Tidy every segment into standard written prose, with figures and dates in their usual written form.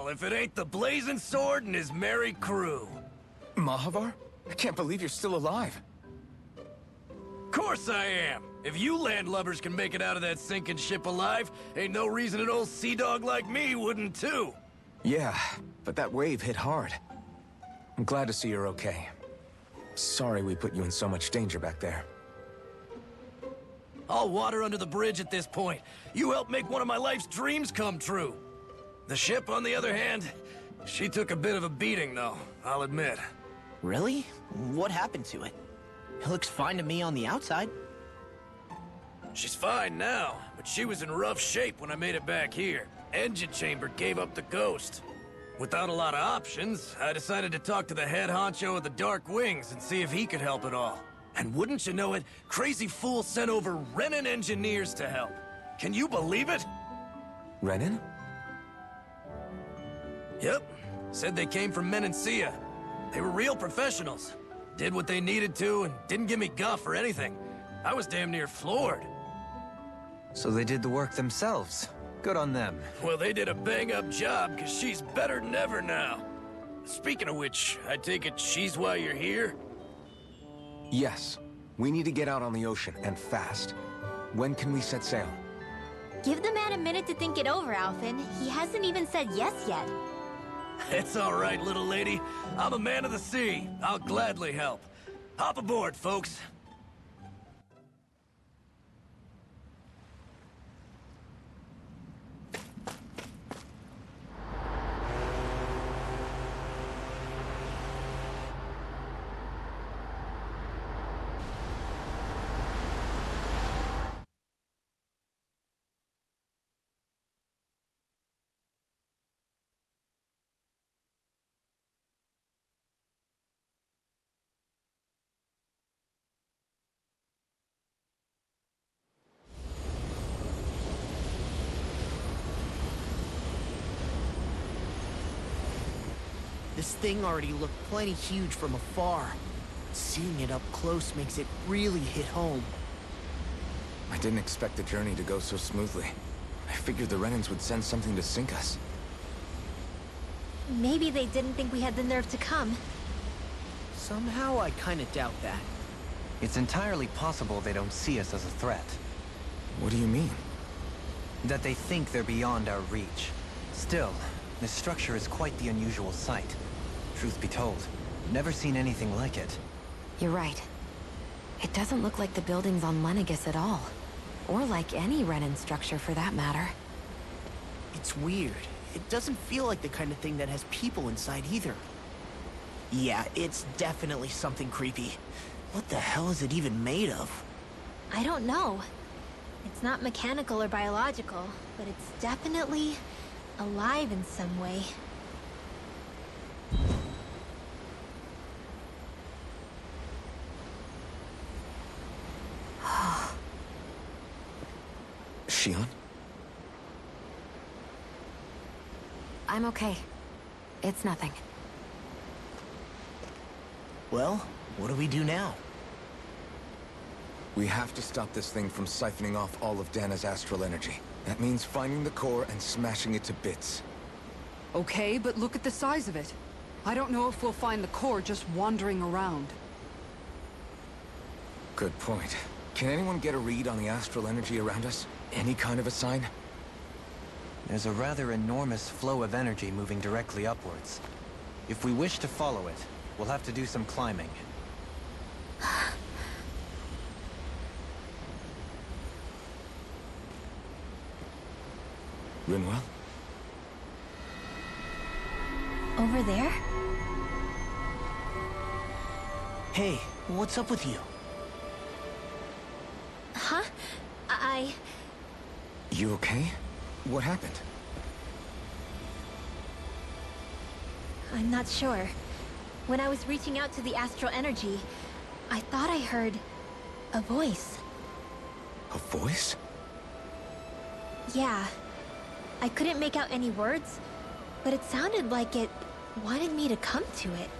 hell if it ain't the Blazing Sword and his merry crew. Mahavar? I can't believe you're still alive. Course I am. If you landlubbers can make it out of that sinking ship alive, ain't no reason an old sea dog like me wouldn't too. Yeah, but that wave hit hard. I'm glad to see you're okay. Sorry we put you in so much danger back there. All water under the bridge at this point. You helped make one of my life's dreams come true. The ship, on the other hand, she took a bit of a beating, though, I'll admit. Really? What happened to it? It looks fine to me on the outside. She's fine now, but she was in rough shape when I made it back here. Engine chamber gave up the ghost. Without a lot of options, I decided to talk to the head honcho of the Dark Wings and see if he could help at all. And wouldn't you know it, Crazy Fool sent over Renan engineers to help. Can you believe it? Renan? Yep. Said they came from Menancia. They were real professionals. Did what they needed to and didn't give me guff or anything. I was damn near floored. So they did the work themselves. Good on them. Well, they did a bang-up job, because she's better than ever now. Speaking of which, I take it she's why you're here? Yes. We need to get out on the ocean, and fast. When can we set sail? Give the man a minute to think it over, Alphen. He hasn't even said yes yet. It's all right, little lady. I'm a man of the sea. I'll gladly help. Hop aboard, folks. This thing already looked plenty huge from afar. Seeing it up close makes it really hit home. I didn't expect the journey to go so smoothly. I figured the Renans would send something to sink us. Maybe they didn't think we had the nerve to come. Somehow I kinda doubt that. It's entirely possible they don't see us as a threat. What do you mean? That they think they're beyond our reach. Still, this structure is quite the unusual sight. Truth be told, never seen anything like it. You're right. It doesn't look like the buildings on Lenegis at all. Or like any Renan structure for that matter. It's weird. It doesn't feel like the kind of thing that has people inside either. Yeah, it's definitely something creepy. What the hell is it even made of? I don't know. It's not mechanical or biological, but it's definitely alive in some way. Shionne? I'm okay. It's nothing. Well, what do we do now? We have to stop this thing from siphoning off all of Dana's astral energy. That means finding the core and smashing it to bits. Okay, but look at the size of it. I don't know if we'll find the core just wandering around. Good point. Can anyone get a read on the astral energy around us? Any kind of a sign? There's a rather enormous flow of energy moving directly upwards. If we wish to follow it, we'll have to do some climbing. Rinwell? Over there? Hey, what's up with you? Huh? You okay? What happened? I'm not sure. When I was reaching out to the astral energy, I thought I heard a voice. A voice? Yeah. I couldn't make out any words, but it sounded like it wanted me to come to it.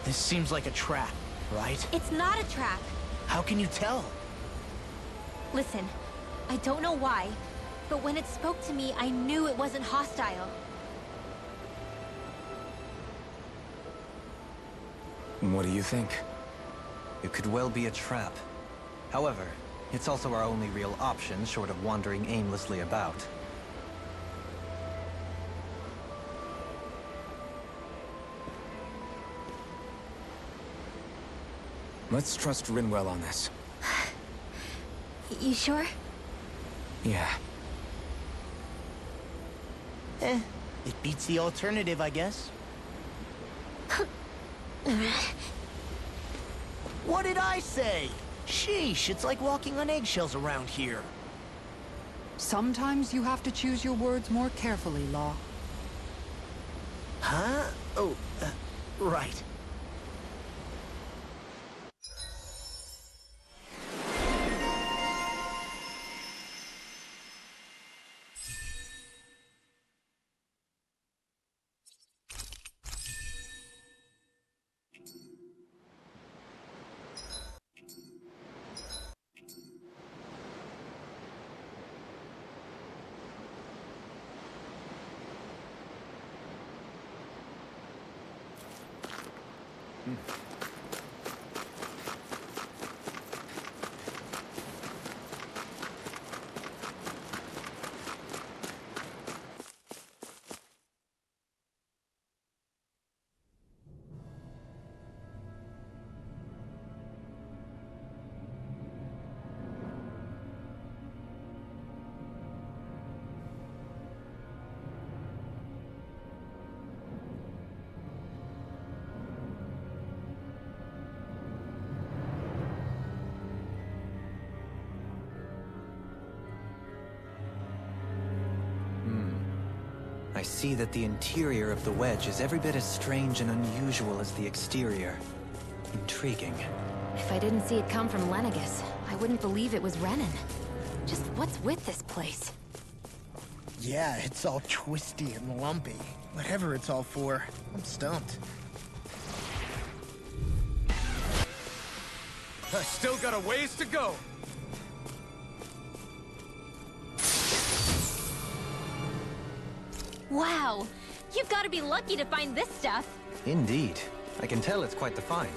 This seems like a trap, right? It's not a trap. How can you tell? Listen, I don't know why, but when it spoke to me, I knew it wasn't hostile. What do you think? It could well be a trap. However, it's also our only real option short of wandering aimlessly about. Let's trust Rinwell on this. You sure? Yeah. It beats the alternative, I guess. What did I say? Sheesh, it's like walking on eggshells around here. Sometimes you have to choose your words more carefully, Law. Huh? Oh, right. I see that the interior of the wedge is every bit as strange and unusual as the exterior. Intriguing. If I didn't see it come from Lenegis, I wouldn't believe it was Renan. Just what's with this place? Yeah, it's all twisty and lumpy. Whatever it's all for, I'm stumped. I still got a ways to go. Wow! You've got to be lucky to find this stuff. Indeed. I can tell it's quite the find.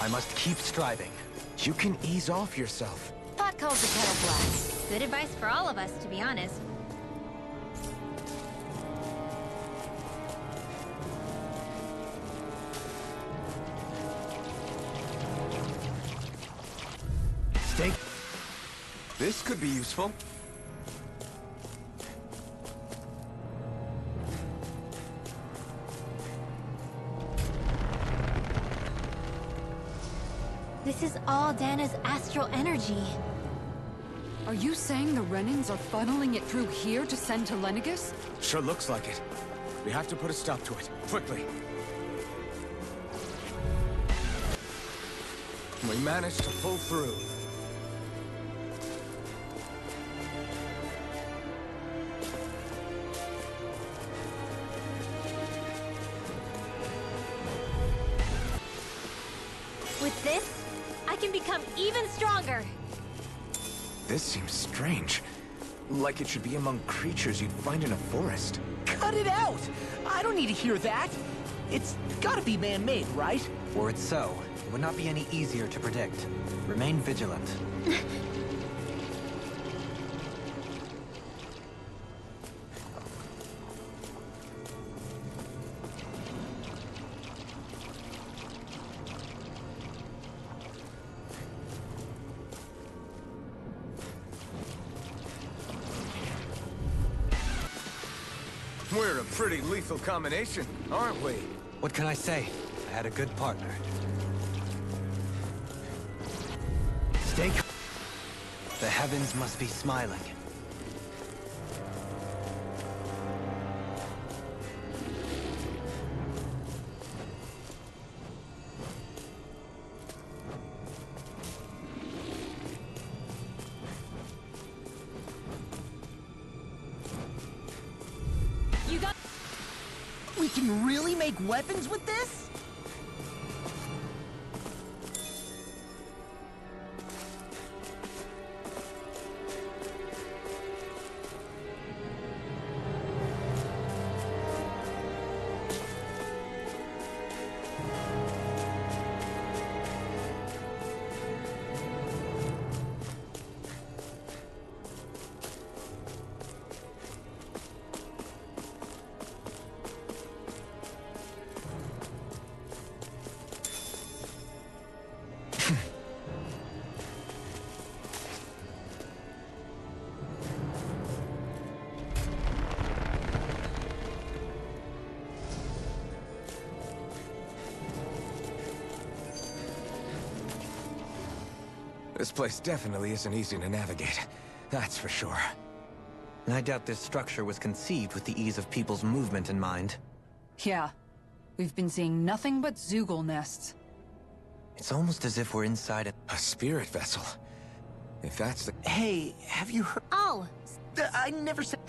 I must keep striving. You can ease off yourself. Pot calls the kettle black. Good advice for all of us, to be honest. Stay. This could be useful. This is all Dana's astral energy. Are you saying the Renans are funneling it through here to send to Lenegis? Sure looks like it. We have to put a stop to it. Quickly. We managed to pull through. With this, I can become even stronger. This seems strange. Like it should be among creatures you'd find in a forest. Cut it out! I don't need to hear that! It's gotta be man-made, right? Were it so, it would not be any easier to predict. Remain vigilant. We're a pretty lethal combination, aren't we? What can I say? I had a good partner. Stay. The heavens must be smiling. You got... We can really make weapons with this? This place definitely isn't easy to navigate. That's for sure. I doubt this structure was conceived with the ease of people's movement in mind. Yeah. We've been seeing nothing but Zoogle nests. It's almost as if we're inside A spirit vessel. If that's the... Hey, have you heard? Oh, I never said.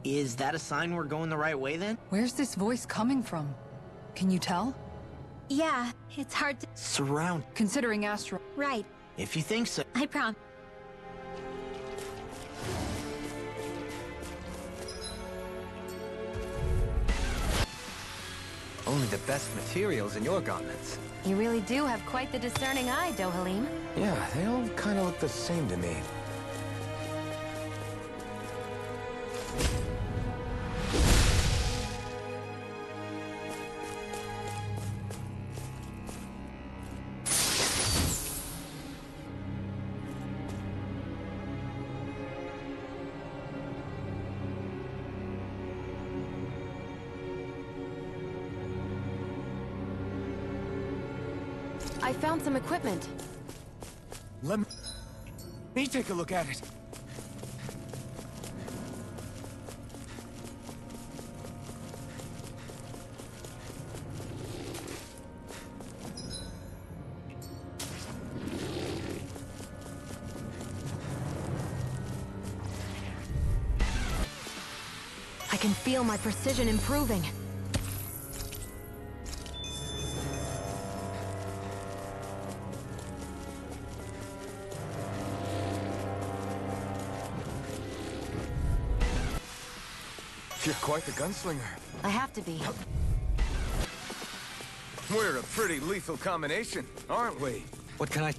Is that a sign we're going the right way then? Where's this voice coming from? Can you tell? yeah, it's hard to... Surround. Considering Astro... Right, If you think so. I promise. only the best materials in your garments. You really do have quite the discerning eye, Dohalim. Yeah, they all kind of look the same to me. I found some equipment. Let me take a look at it. I can feel my precision improving. You're quite the gunslinger. I have to be. We're a pretty lethal combination, aren't we? What can I...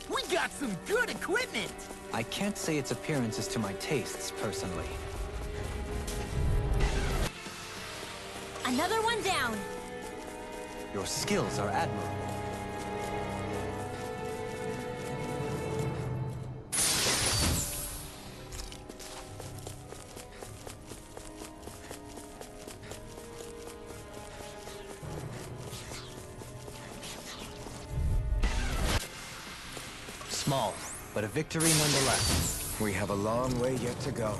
We got some good equipment! I can't say its appearance is to my tastes, personally. Another one down. Your skills are admirable. Small, but a victory nonetheless. We have a long way yet to go.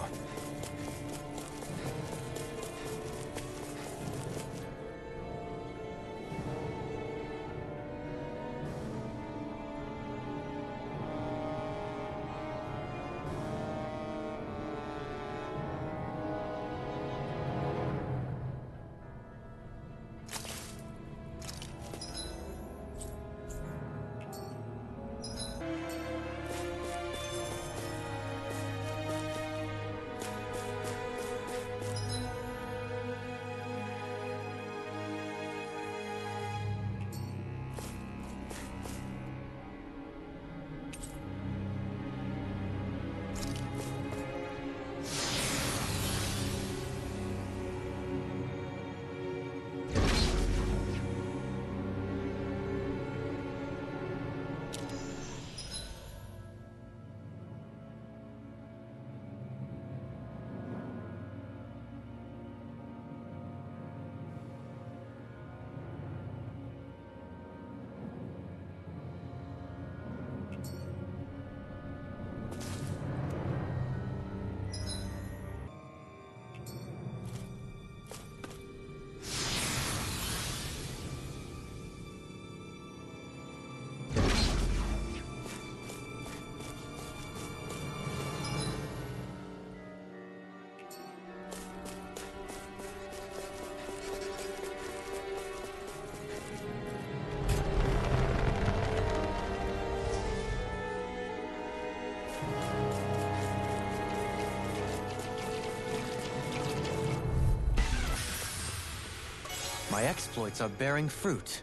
my exploits are bearing fruit.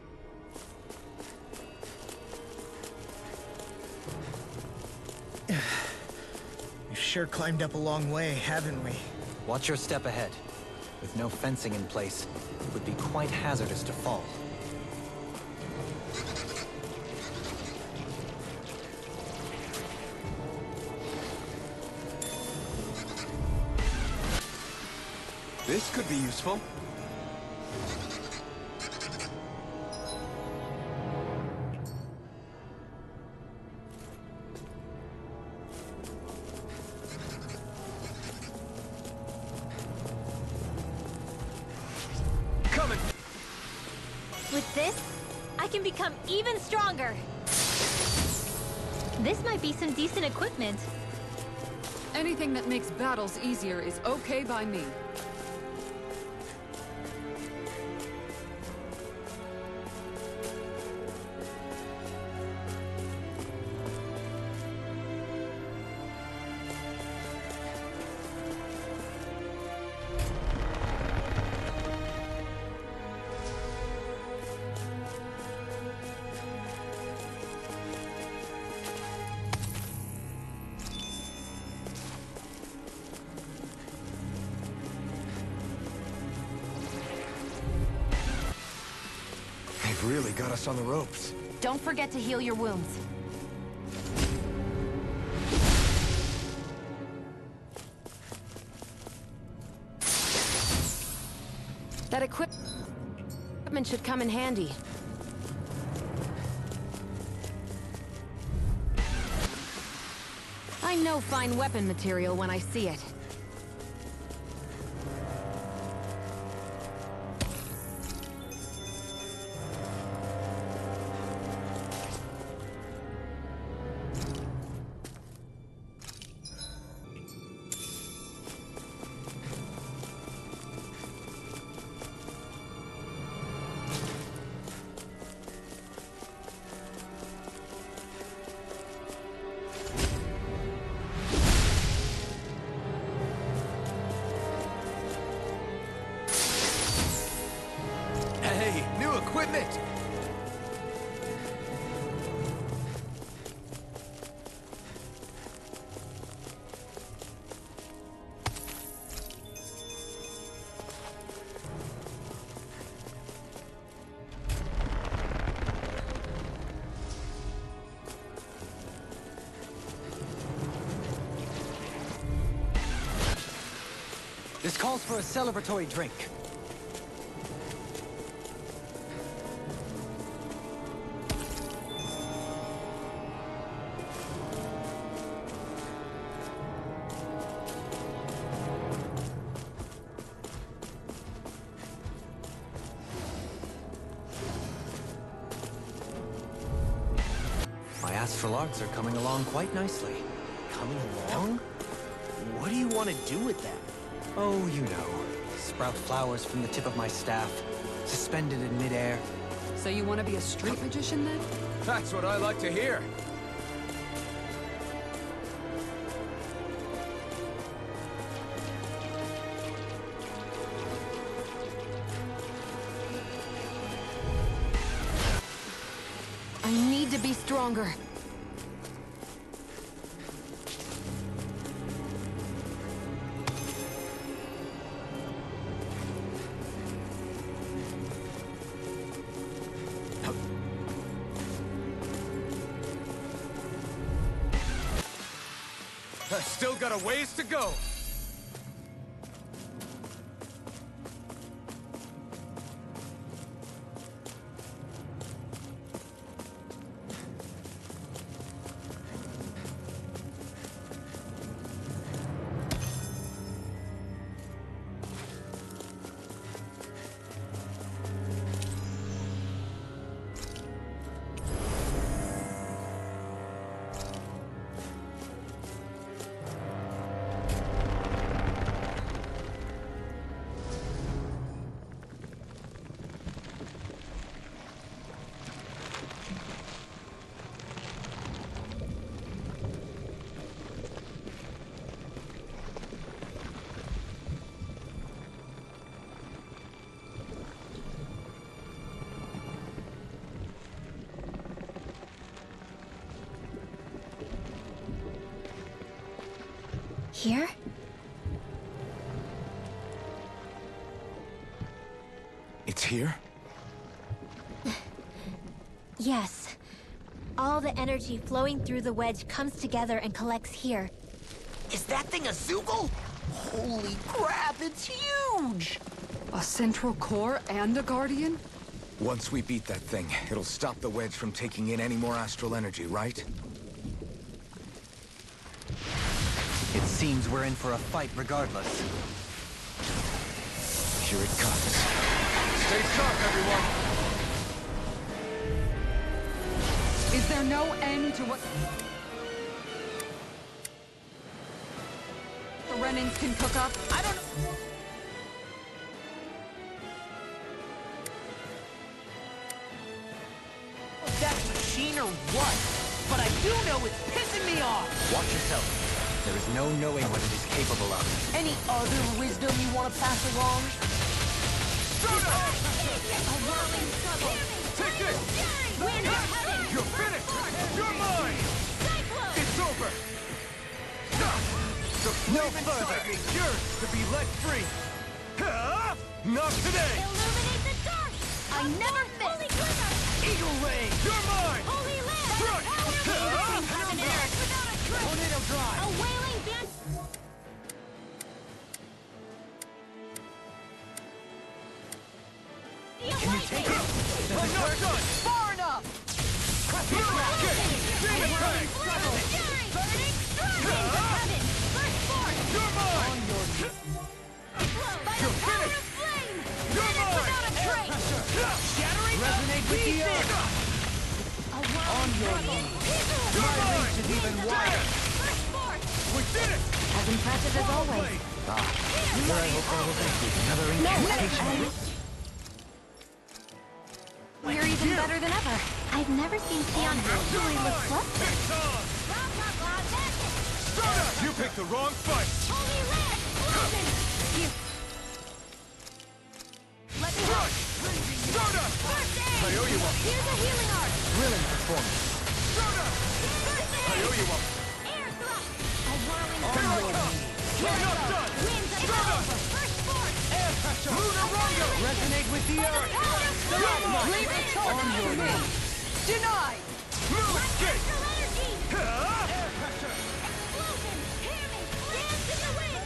We've sure climbed up a long way, haven't we? Watch your step ahead. With no fencing in place, it would be quite hazardous to fall. This could be useful. Coming! With this, I can become even stronger. This might be some decent equipment. Anything that makes battles easier is okay by me. They've really got us on the ropes. Don't forget to heal your wounds. That equipment should come in handy. I know fine weapon material when I see it. Hey, new equipment! This calls for a celebratory drink. My astral arts are coming along quite nicely. Coming along? What do you want to do with that? Oh, you know. Sprout flowers from the tip of my staff, suspended in midair. So you want to be a street magician then? That's what I like to hear. I need to be stronger. I've still got a ways to go. Here? It's here? Yes. All the energy flowing through the wedge comes together and collects here. Is that thing a Zoogle? Holy crap, it's huge! A central core and a Guardian? Once we beat that thing, it'll stop the wedge from taking in any more astral energy, right? It seems we're in for a fight regardless. Here it comes. Stay sharp, everyone! Is there no end to what the Renans can cook up? I don't know. If that's machine or what, but I do know it's pissing me off. Watch yourself. There is no knowing what it is capable of. Any other wisdom you want to pass along? Take this! You're finished! You're mine! It's over! The flame inside me yearns to be let free! Not today! Illuminate the dark! I never miss! Eagle Ray! You're mine! Holy land! Right. Power without a trick! Tornado Drive! A wailing band... Can you take it? I'm not done! Far enough! Demon Fang! You're mine! You're finished! You're mine! Shattering Resonate with the earth! on your knees! You're My mine! reach is even wider! We did it! As impressive as always. Here I hope I will execute another incantation. We're even better than ever. I've never seen Sion actually look flustered. It's on! Stardust! You picked the wrong fight! Let me go! Stardust! I owe you one! Here's a healing art! Thrilling performance. Stardust! I owe you one! Air thrust! A whirling Here I come! I'm not done! winds of Stardust! First force! Air pressure! Lunar Rondo! Resonate with the earth. You're mine! Leave it on your knees! Denied! Move! Escape! Astral energy! Air pressure! Explosion! Hear me! Dance in the wind!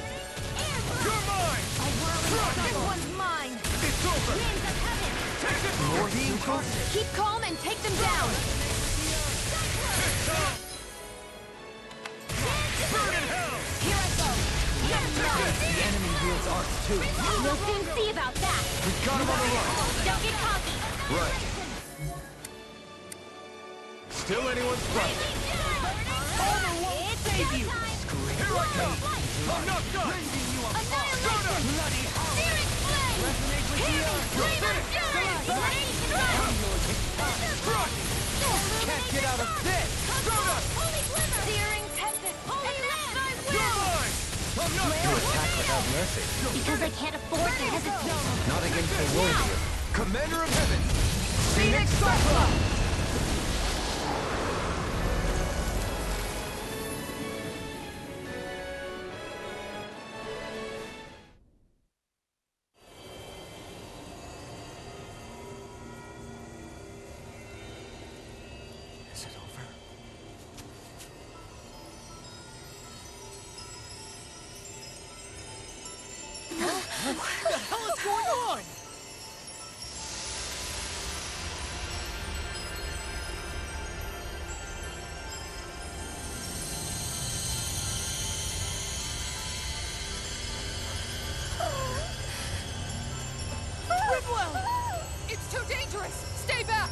Air thrust! You're mine! A whirling this one's mine! It's over! Winds of heaven! Take it! More vehicles? Keep calm and take them down. It's on! Burn in hell! Here I go! The enemy wields arcs too. We'll soon see about that! We got him on the run. Don't get cocky! Right. Still anyone's fight! Honor won't save you! Here I come! I'm not done! Annihilation! Bloody hell! Searing flame! Resonate with the earth! You're Flame of finished! fury! Blaze Crush! Can't get out of this. Holy glimmer! Searing tempest! Holy land! You're mine! I'm not You attack without mercy. Because I can't afford to hesitate. Not against the worthy. Commander of Heaven! Phoenix Cyclops! Is it over? What the hell is going on? Ridwell! It's too dangerous! Stay back!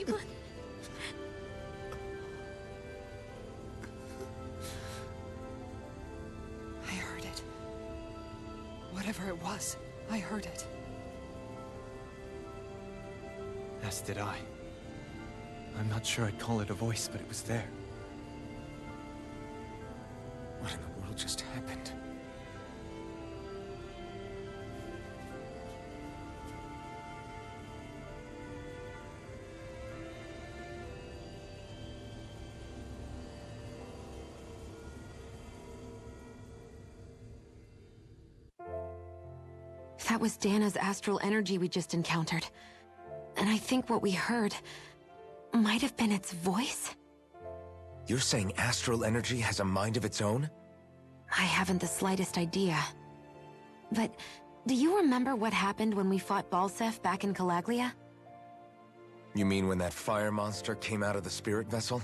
sleep. I heard it. Whatever it was, I heard it. As did I. I'm not sure I'd call it a voice, but it was there. What in the world just happened? That was Dana's astral energy we just encountered. And I think what we heard might have been its voice? You're saying astral energy has a mind of its own? I haven't the slightest idea. But do you remember what happened when we fought Balseph back in Calaglia? You mean when that fire monster came out of the spirit vessel?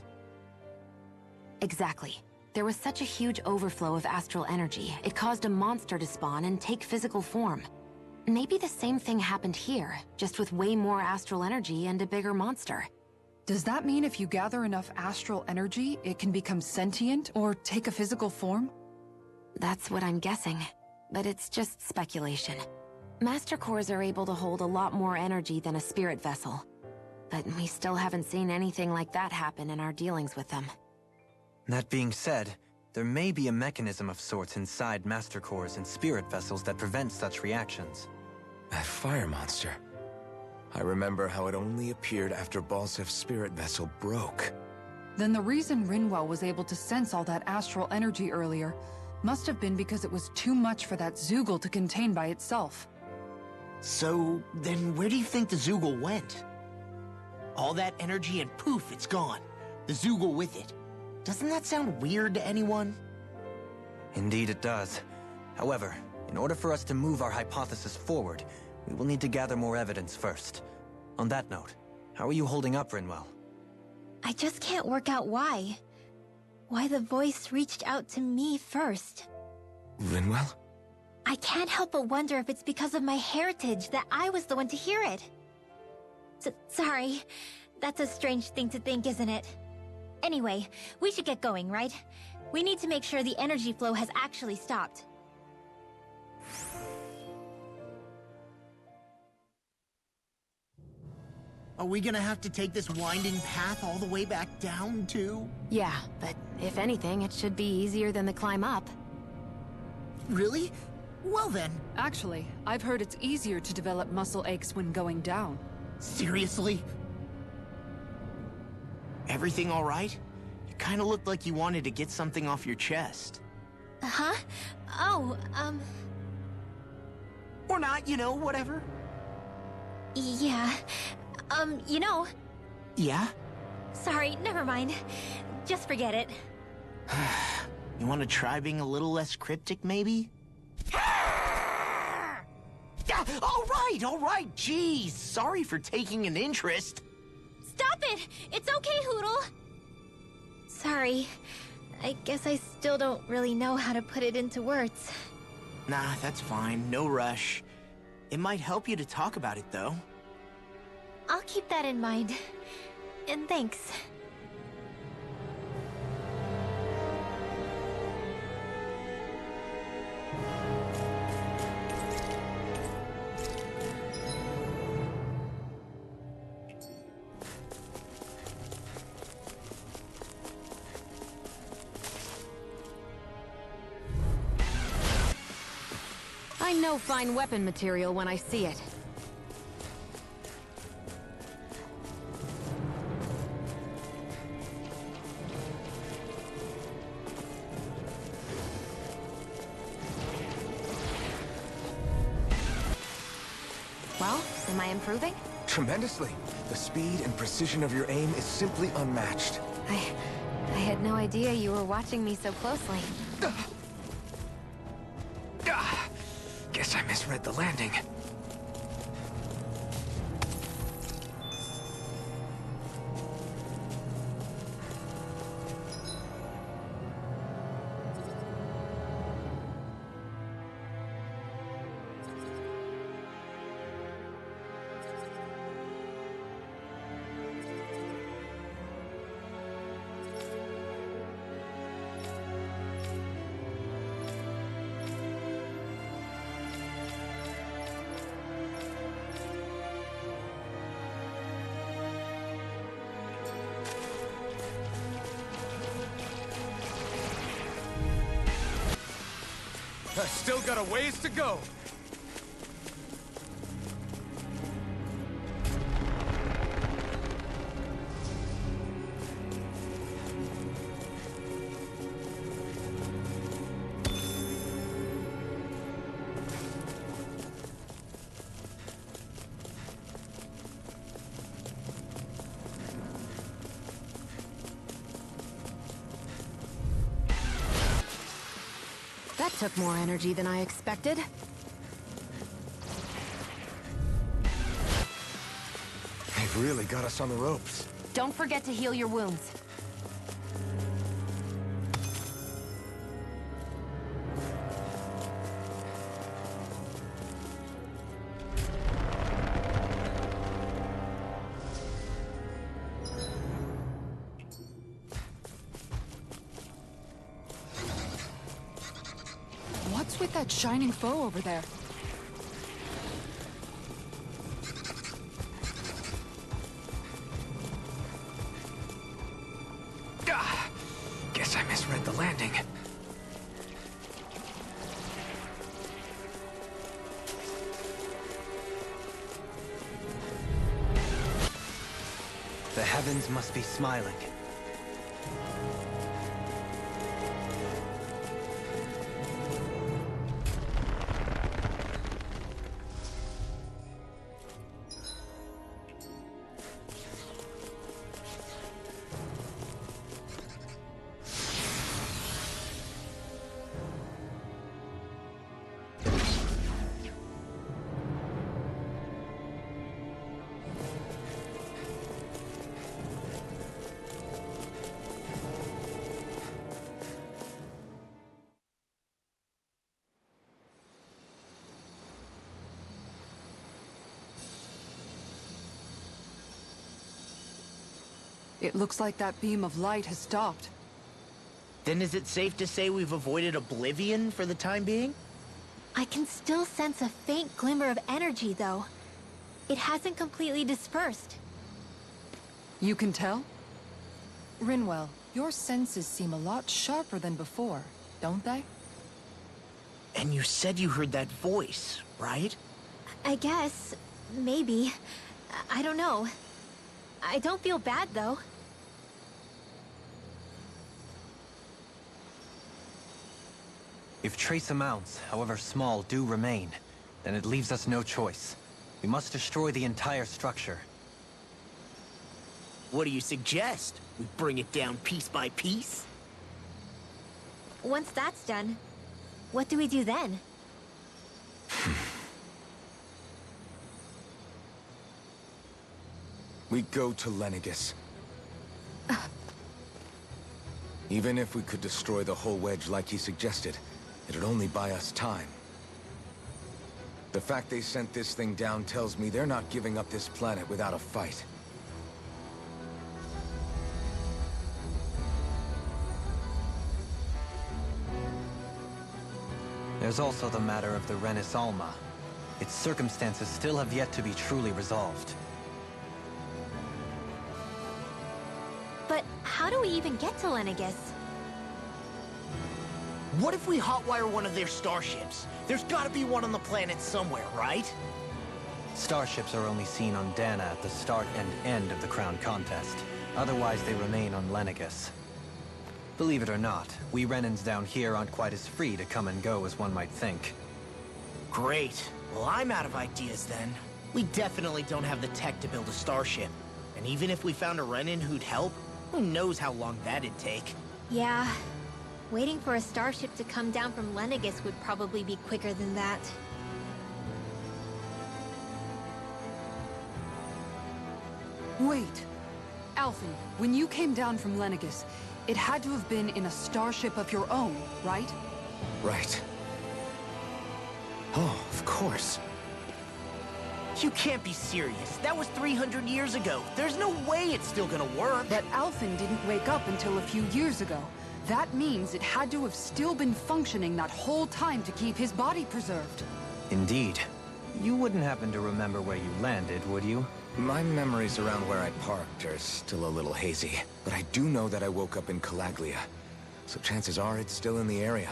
Exactly. There was such a huge overflow of astral energy, it caused a monster to spawn and take physical form. Maybe the same thing happened here, just with way more astral energy and a bigger monster. Does that mean if you gather enough astral energy, it can become sentient or take a physical form? That's what I'm guessing, but it's just speculation. Master Cores are able to hold a lot more energy than a spirit vessel, but we still haven't seen anything like that happen in our dealings with them. That being said, there may be a mechanism of sorts inside Master Cores and spirit vessels that prevents such reactions. That fire monster. I remember how it only appeared after Balseph's spirit vessel broke. Then the reason Rinwell was able to sense all that astral energy earlier must have been because it was too much for that Zoogle to contain by itself. So, then where do you think the Zoogle went? All that energy and poof, it's gone. The Zoogle with it. Doesn't that sound weird to anyone? Indeed it does. However, in order for us to move our hypothesis forward, we will need to gather more evidence first. On that note, how are you holding up, Rinwell? I just can't work out why. Why the voice reached out to me first. Rinwell? I can't help but wonder if it's because of my heritage that I was the one to hear it. Sorry. That's a strange thing to think, isn't it? Anyway, we should get going, right? We need to make sure the energy flow has actually stopped. Are we gonna have to take this winding path all the way back down, too? Yeah, but if anything, it should be easier than the climb up. Really? Well then. Actually, I've heard it's easier to develop muscle aches when going down. Seriously? Everything all right? You kinda looked like you wanted to get something off your chest. Huh? Oh, Or not, you know, whatever. yeah. You know... Yeah? Sorry, never mind. Just forget it. You wanna try being a little less cryptic, maybe? All right, jeez. Sorry for taking an interest. Stop it! It's okay, Hootle! Sorry. I guess I still don't really know how to put it into words. Nah, that's fine. No rush. It might help you to talk about it, though. I'll keep that in mind. And thanks. I know fine weapon material when I see it. Well, am I improving? Tremendously. The speed and precision of your aim is simply unmatched. I had no idea you were watching me so closely. Guess I misread the landing. I still got a ways to go. That took more energy than I expected. They've really got us on the ropes. Don't forget to heal your wounds. What's with that shining foe over there? Guess I misread the landing. The heavens must be smiling. It looks like that beam of light has stopped. Then is it safe to say we've avoided oblivion for the time being? I can still sense a faint glimmer of energy, though. It hasn't completely dispersed. You can tell? Rinwell, your senses seem a lot sharper than before, don't they? And you said you heard that voice, right? I guess. Maybe. I don't know. I don't feel bad, though. If trace amounts, however small, do remain, then it leaves us no choice. We must destroy the entire structure. What do you suggest? We bring it down piece by piece? Once that's done, what do we do then? We go to Lenegis. Even if we could destroy the whole wedge like he suggested, it'd only buy us time. The fact they sent this thing down tells me they're not giving up this planet without a fight. There's also the matter of the Renis Alma. Its circumstances still have yet to be truly resolved. But how do we even get to Lenegis? What if we hotwire one of their starships? There's gotta be one on the planet somewhere, right? Starships are only seen on Dana at the start and end of the Crown Contest. Otherwise, they remain on Lenegis. Believe it or not, we Renans down here aren't quite as free to come and go as one might think. Great. Well, I'm out of ideas then. We definitely don't have the tech to build a starship. And even if we found a Renin who'd help, who knows how long that'd take. Yeah. Waiting for a starship to come down from Lenegis would probably be quicker than that. Wait. Alphen, when you came down from Lenegis, it had to have been in a starship of your own, right? Right. Oh, of course. You can't be serious. That was 300 years ago. There's no way it's still gonna work. But Alphen didn't wake up until a few years ago. That means it had to have still been functioning that whole time to keep his body preserved. Indeed. You wouldn't happen to remember where you landed, would you? My memories around where I parked are still a little hazy, but I do know that I woke up in Calaglia, so chances are it's still in the area.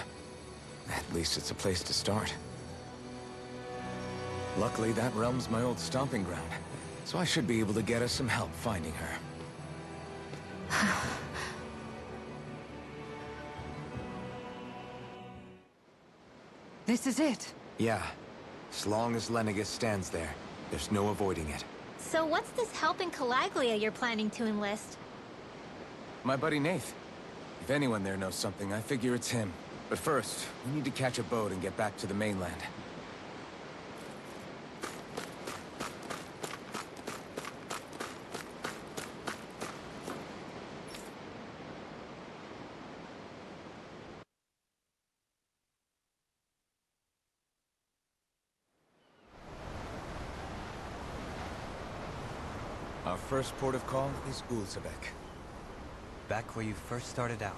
At least it's a place to start. Luckily, that realm's my old stomping ground, so I should be able to get us some help finding her. This is it. Yeah. As long as Lenegis stands there, there's no avoiding it. So what's this help in Calaglia you're planning to enlist? My buddy Nath. If anyone there knows something, I figure it's him. But first, we need to catch a boat and get back to the mainland. Our first port of call is Ulzebek. Back where you first started out.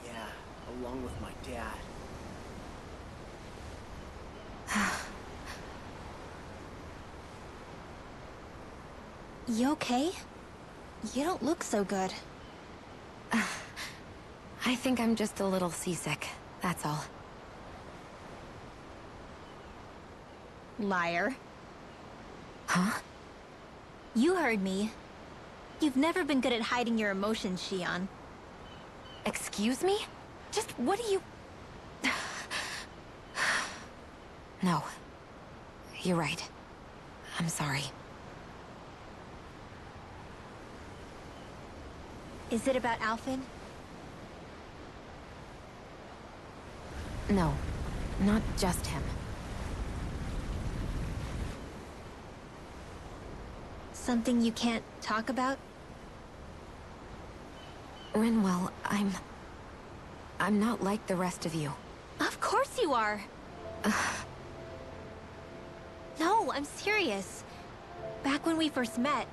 Yeah, along with my dad. You okay? You don't look so good. I think I'm just a little seasick, that's all. Liar. Huh? You heard me. You've never been good at hiding your emotions, Shion. Excuse me? Just what do you... No. You're right. I'm sorry. Is it about Alphen? No. Not just him. Something you can't talk about? Rinwell, I'm not like the rest of you. Of course you are! No, I'm serious. Back when we first met,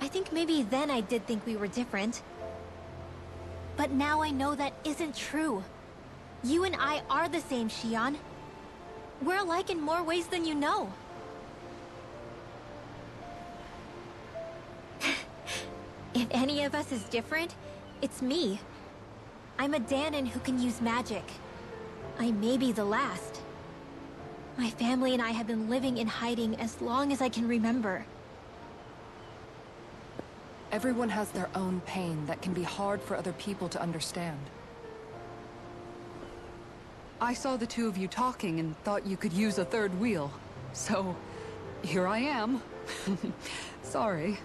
I think maybe then I did think we were different. But now I know that isn't true. You and I are the same, Shion. We're alike in more ways than you know. If any of us is different, it's me. I'm a Dahnan who can use magic. I may be the last. My family and I have been living in hiding as long as I can remember. Everyone has their own pain that can be hard for other people to understand. I saw the two of you talking and thought you could use a third wheel. So, here I am. Sorry.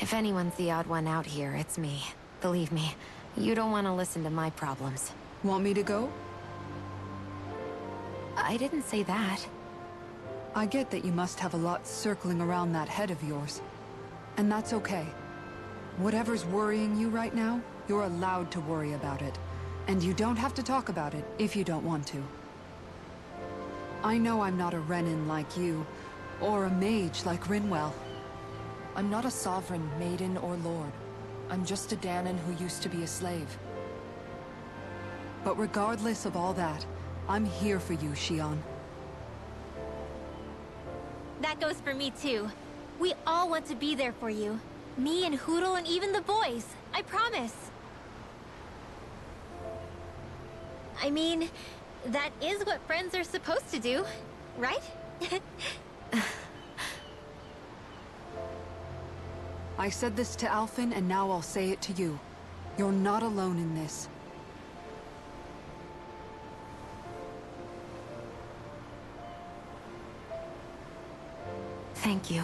If anyone's the odd one out here, it's me. Believe me, you don't want to listen to my problems. Want me to go? I didn't say that. I get that you must have a lot circling around that head of yours. And that's okay. Whatever's worrying you right now, you're allowed to worry about it. And you don't have to talk about it if you don't want to. I know I'm not a Renin like you, or a mage like Rinwell. I'm not a sovereign, maiden, or lord. I'm just a Dahnan who used to be a slave. But regardless of all that, I'm here for you, Shion. That goes for me too. We all want to be there for you. Me and Hootle and even the boys. I promise. I mean, that is what friends are supposed to do, right? I said this to Alphen, and now I'll say it to you. You're not alone in this. Thank you.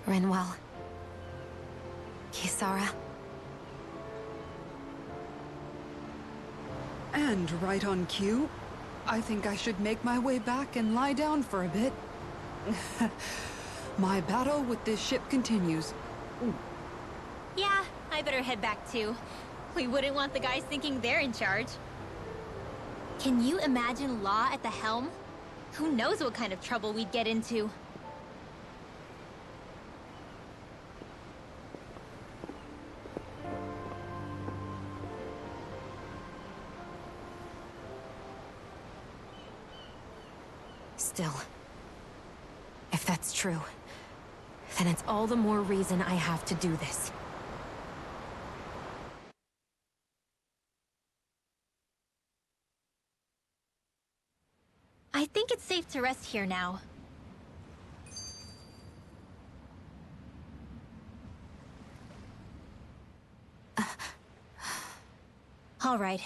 Rinwell. Kisara. And right on cue, I think I should make my way back and lie down for a bit. My battle with this ship continues. Yeah, I better head back too. We wouldn't want the guys thinking they're in charge. Can you imagine Law at the helm? Who knows what kind of trouble we'd get into? Still, if that's true, then it's all the more reason I have to do this. it's safe to rest here now. Alright.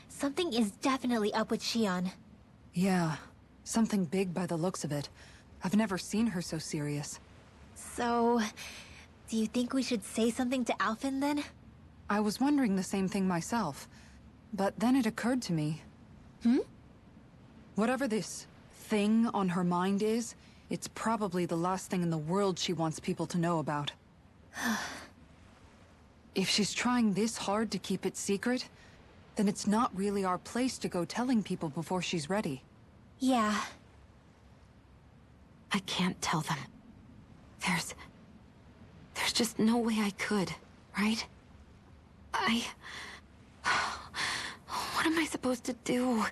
Something is definitely up with Shion. Yeah, something big by the looks of it. I've never seen her so serious. So... do you think we should say something to Alphen then? I was wondering the same thing myself. But then it occurred to me. Whatever this thing on her mind is, it's probably the last thing in the world she wants people to know about. If she's trying this hard to keep it secret, then it's not really our place to go telling people before she's ready. Yeah. I can't tell them. There's just no way I could, right? What am I supposed to do?